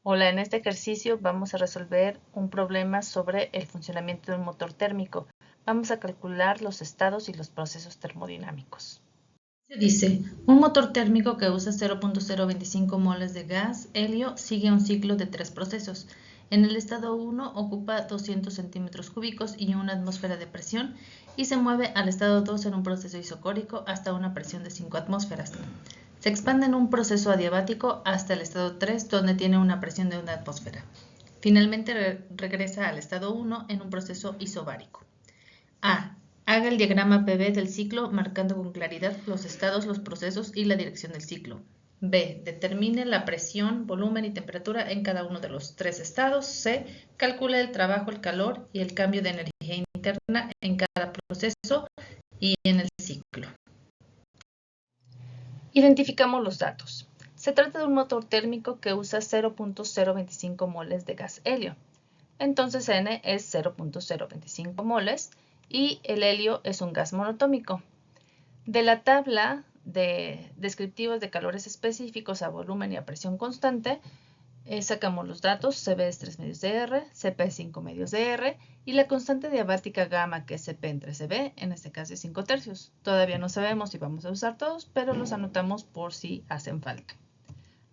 Hola, en este ejercicio vamos a resolver un problema sobre el funcionamiento de un motor térmico. Vamos a calcular los estados y los procesos termodinámicos. Se dice, un motor térmico que usa 0.025 moles de gas helio sigue un ciclo de 3 procesos. En el estado 1 ocupa 200 centímetros cúbicos y una atmósfera de presión y se mueve al estado 2 en un proceso isocórico hasta una presión de 5 atmósferas. Se expande en un proceso adiabático hasta el estado 3, donde tiene una presión de una atmósfera. Finalmente regresa al estado 1 en un proceso isobárico. A. Haga el diagrama PV del ciclo marcando con claridad los estados, los procesos y la dirección del ciclo. B. Determine la presión, volumen y temperatura en cada uno de los 3 estados. C. Calcule el trabajo, el calor y el cambio de energía interna en cada proceso y en el ciclo. Identificamos los datos. Se trata de un motor térmico que usa 0.025 moles de gas helio. Entonces N es 0.025 moles y el helio es un gas monotómico. De la tabla de descriptivos de calores específicos a volumen y a presión constante, sacamos los datos. CB es 3 medios de R, CP es 5 medios de R y la constante diabática gamma, que es CP entre CB, en este caso es 5 tercios. Todavía no sabemos si vamos a usar todos, pero los anotamos por si hacen falta.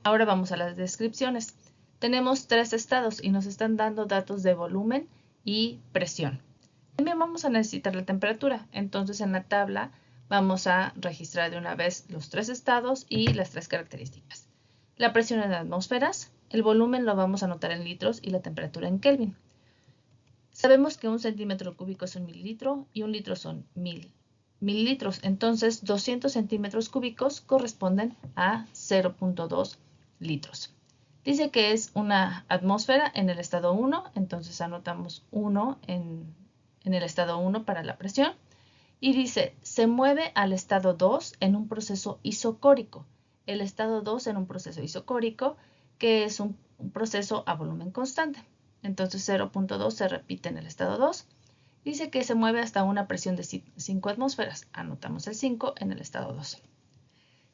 Ahora vamos a las descripciones. Tenemos 3 estados y nos están dando datos de volumen y presión. También vamos a necesitar la temperatura. Entonces en la tabla vamos a registrar de una vez los 3 estados y las 3 características. La presión en atmósferas, el volumen lo vamos a anotar en litros y la temperatura en Kelvin. Sabemos que un centímetro cúbico es un mililitro y un litro son 1000 mililitros. Entonces 200 centímetros cúbicos corresponden a 0.2 litros. Dice que es una atmósfera en el estado 1, entonces anotamos 1 en el estado 1 para la presión. Y dice, se mueve al estado 2 en un proceso isocórico. El estado 2 en un proceso isocórico, que es un proceso a volumen constante. Entonces 0.2 se repite en el estado 2. Dice que se mueve hasta una presión de 5 atmósferas. Anotamos el 5 en el estado 2.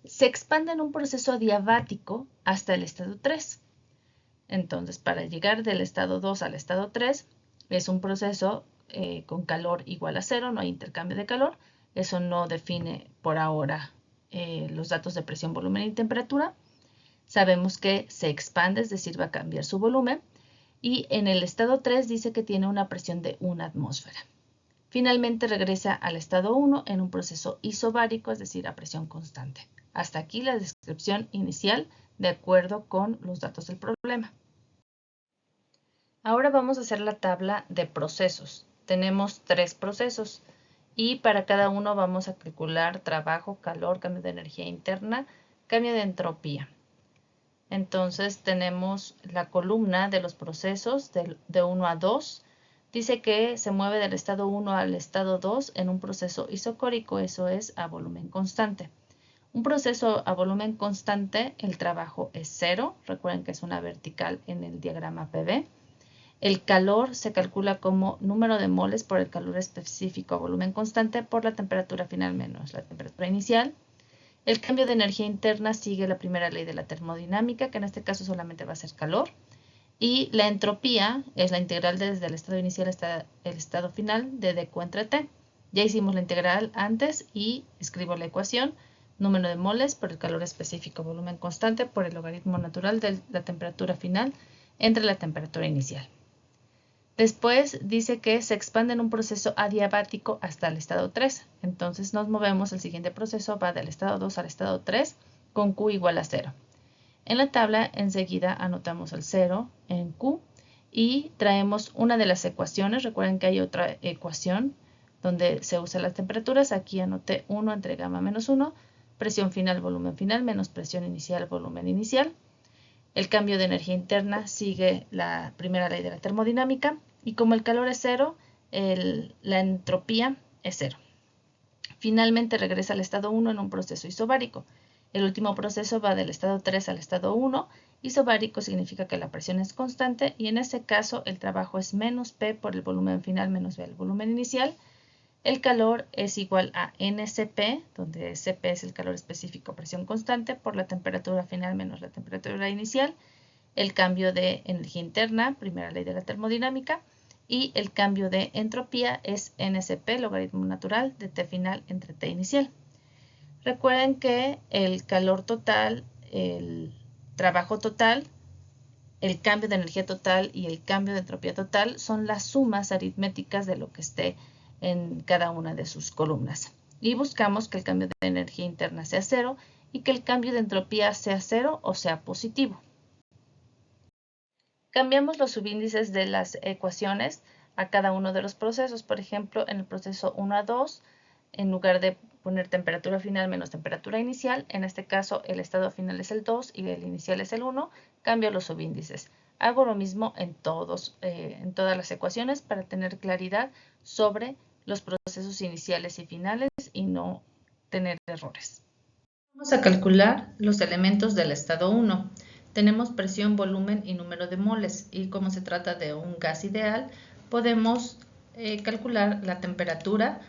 Se expande en un proceso adiabático hasta el estado 3. Entonces, para llegar del estado 2 al estado 3, es un proceso con calor igual a 0, no hay intercambio de calor. Eso no define por ahora los datos de presión, volumen y temperatura. Sabemos que se expande, es decir, va a cambiar su volumen. Y en el estado 3 dice que tiene una presión de 1 atmósfera. Finalmente regresa al estado 1 en un proceso isobárico, es decir, a presión constante. Hasta aquí la descripción inicial de acuerdo con los datos del problema. Ahora vamos a hacer la tabla de procesos. Tenemos 3 procesos y para cada uno vamos a calcular trabajo, calor, cambio de energía interna, cambio de entropía. Entonces tenemos la columna de los procesos de 1 a 2. Dice que se mueve del estado 1 al estado 2 en un proceso isocórico, eso es a volumen constante. Un proceso a volumen constante, el trabajo es 0. Recuerden que es una vertical en el diagrama PV. El calor se calcula como número de moles por el calor específico a volumen constante por la temperatura final menos la temperatura inicial. El cambio de energía interna sigue la primera ley de la termodinámica, que en este caso solamente va a ser calor. Y la entropía es la integral desde el estado inicial hasta el estado final de dQ entre T. Ya hicimos la integral antes y escribo la ecuación. Número de moles por el calor específico volumen constante por el logaritmo natural de la temperatura final entre la temperatura inicial. Después dice que se expande en un proceso adiabático hasta el estado 3. Entonces nos movemos, el siguiente proceso va del estado 2 al estado 3 con Q igual a 0. En la tabla enseguida anotamos el 0 en Q y traemos una de las ecuaciones. Recuerden que hay otra ecuación donde se usan las temperaturas. Aquí anoté 1 entre gamma menos 1, presión final, volumen final, menos presión inicial, volumen inicial. El cambio de energía interna sigue la primera ley de la termodinámica y como el calor es 0, la entropía es 0. Finalmente regresa al estado 1 en un proceso isobárico. El último proceso va del estado 3 al estado 1. Isobárico significa que la presión es constante y en ese caso el trabajo es menos P por el volumen final menos V el volumen inicial. El calor es igual a NCP, donde CP es el calor específico, presión constante, por la temperatura final menos la temperatura inicial. el cambio de energía interna, primera ley de la termodinámica, y el cambio de entropía es NCP, logaritmo natural de T final entre T inicial. Recuerden que el calor total, el trabajo total, el cambio de energía total y el cambio de entropía total son las sumas aritméticas de lo que esté en cada una de sus columnas. Y buscamos que el cambio de energía interna sea 0 y que el cambio de entropía sea 0 o sea positivo. Cambiamos los subíndices de las ecuaciones a cada uno de los procesos. Por ejemplo, en el proceso 1 a 2, en lugar de poner temperatura final menos temperatura inicial, en este caso el estado final es el 2 y el inicial es el 1, cambio los subíndices. Hago lo mismo en todas las ecuaciones para tener claridad sobre los procesos iniciales y finales y no tener errores. Vamos a calcular los elementos del estado 1. Tenemos presión, volumen y número de moles, y como se trata de un gas ideal, podemos calcular la temperatura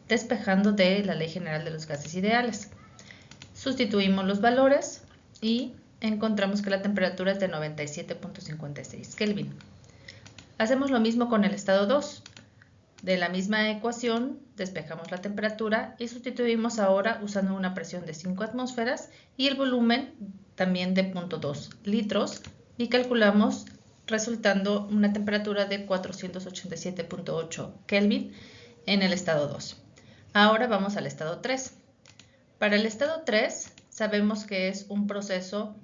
despejando de la ley general de los gases ideales. Sustituimos los valores y encontramos que la temperatura es de 97.56 Kelvin. Hacemos lo mismo con el estado 2. De la misma ecuación, despejamos la temperatura y sustituimos ahora usando una presión de 5 atmósferas y el volumen también de 0.2 litros y calculamos resultando una temperatura de 487.8 Kelvin en el estado 2. Ahora vamos al estado 3. Para el estado 3 sabemos que es un proceso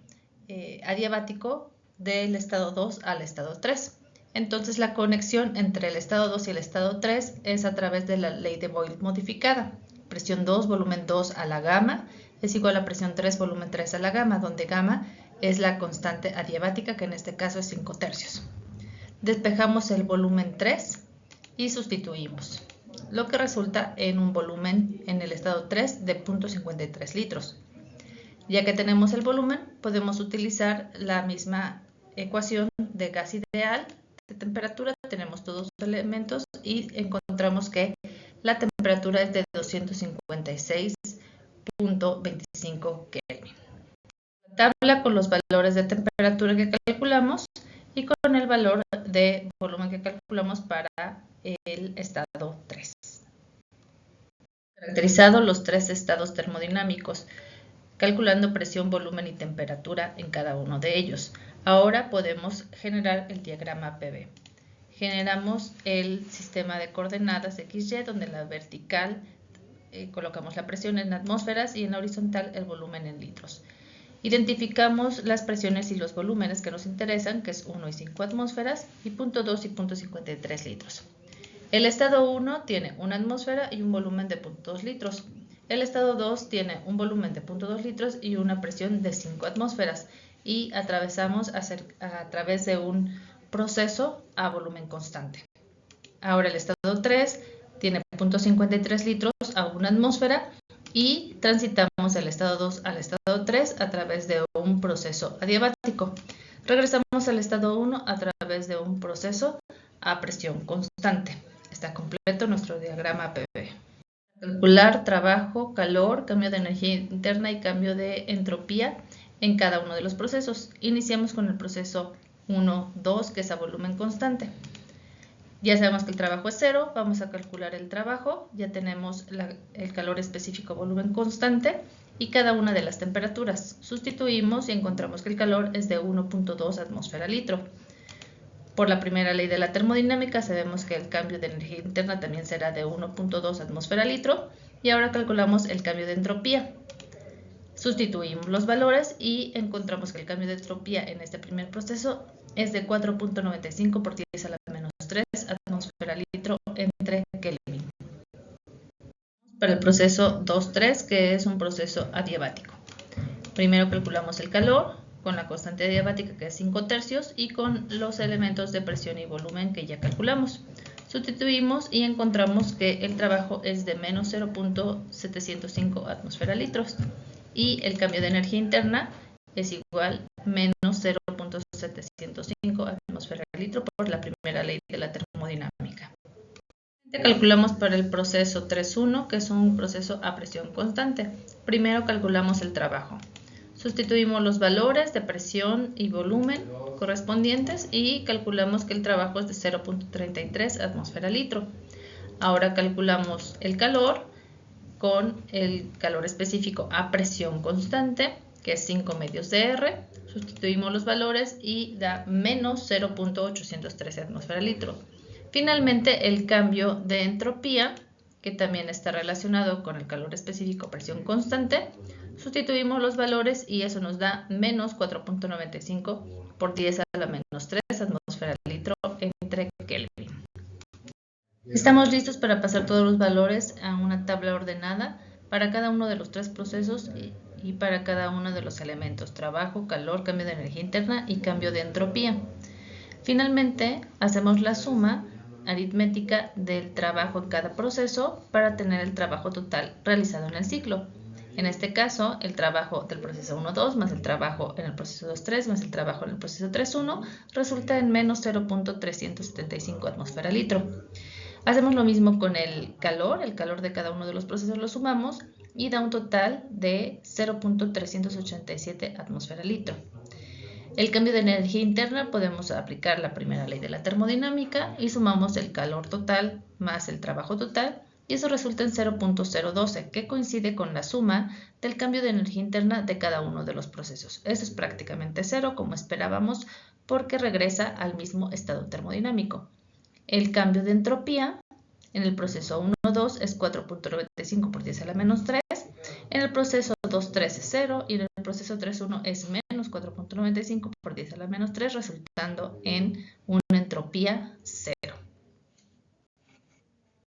adiabático del estado 2 al estado 3. Entonces la conexión entre el estado 2 y el estado 3 es a través de la ley de Boyle modificada. Presión 2, volumen 2 a la gamma es igual a presión 3, volumen 3 a la gamma, donde gamma es la constante adiabática, que en este caso es 5/3. Despejamos el volumen 3 y sustituimos, lo que resulta en un volumen en el estado 3 de 0.53 litros. Ya que tenemos el volumen, podemos utilizar la misma ecuación de gas ideal. De temperatura tenemos todos los elementos y encontramos que la temperatura es de 256.25 Kelvin. La tabla con los valores de temperatura que calculamos y con el valor de volumen que calculamos para el estado 3. Caracterizado los tres estados termodinámicos, calculando presión, volumen y temperatura en cada uno de ellos. Ahora podemos generar el diagrama PV. Generamos el sistema de coordenadas XY, donde en la vertical colocamos la presión en atmósferas y en la horizontal el volumen en litros. Identificamos las presiones y los volúmenes que nos interesan, que es 1 y 5 atmósferas, y 0.2 y 0.53 litros. El estado 1 tiene una atmósfera y un volumen de 0.2 litros. El estado 2 tiene un volumen de 0.2 litros y una presión de 5 atmósferas y atravesamos a través de un proceso a volumen constante. Ahora el estado 3 tiene 0.53 litros a una atmósfera y transitamos del estado 2 al estado 3 a través de un proceso adiabático. Regresamos al estado 1 a través de un proceso a presión constante. Está completo nuestro diagrama PV. Calcular trabajo, calor, cambio de energía interna y cambio de entropía en cada uno de los procesos. Iniciamos con el proceso 1, 2, que es a volumen constante. Ya sabemos que el trabajo es 0, vamos a calcular el trabajo, ya tenemos el calor específico volumen constante y cada una de las temperaturas. Sustituimos y encontramos que el calor es de 1.2 atmósfera litro. Por la primera ley de la termodinámica sabemos que el cambio de energía interna también será de 1.2 atmósfera litro y ahora calculamos el cambio de entropía. Sustituimos los valores y encontramos que el cambio de entropía en este primer proceso es de 4.95 por 10 a la menos 3 atmósfera litro entre Kelvin. Para el proceso 2-3, que es un proceso adiabático. Primero calculamos el calor con la constante adiabática, que es 5/3, y con los elementos de presión y volumen que ya calculamos. Sustituimos y encontramos que el trabajo es de menos 0.705 atmósfera litros y el cambio de energía interna es igual a menos 0.705 atmósfera litro por la primera ley de la termodinámica. Calculamos para el proceso 3.1, que es un proceso a presión constante. Primero calculamos el trabajo. Sustituimos los valores de presión y volumen correspondientes y calculamos que el trabajo es de 0.33 atmósfera litro. Ahora calculamos el calor con el calor específico a presión constante, que es 5 medios de R. Sustituimos los valores y da menos 0.813 atmósfera litro. Finalmente, el cambio de entropía, que también está relacionado con el calor específico a presión constante, sustituimos los valores y eso nos da menos 4.95 por 10 a la menos 3 atmósfera litro entre Kelvin. Estamos listos para pasar todos los valores a una tabla ordenada para cada uno de los tres procesos y para cada uno de los elementos: trabajo, calor, cambio de energía interna y cambio de entropía. Finalmente, hacemos la suma aritmética del trabajo en cada proceso para tener el trabajo total realizado en el ciclo. En este caso, el trabajo del proceso 1-2 más el trabajo en el proceso 2-3 más el trabajo en el proceso 3-1 resulta en menos 0.375 atmósfera litro. Hacemos lo mismo con el calor de cada uno de los procesos lo sumamos y da un total de 0.387 atmósfera litro. El cambio de energía interna, podemos aplicar la primera ley de la termodinámica y sumamos el calor total más el trabajo total y eso resulta en 0.012, que coincide con la suma del cambio de energía interna de cada uno de los procesos. Eso es prácticamente cero, como esperábamos, porque regresa al mismo estado termodinámico. El cambio de entropía en el proceso 1-2 es 4.95 por 10 a la menos 3, en el proceso 2-3 es 0 y en el proceso 3-1 es menos 4.95 por 10 a la menos 3, resultando en una entropía 0.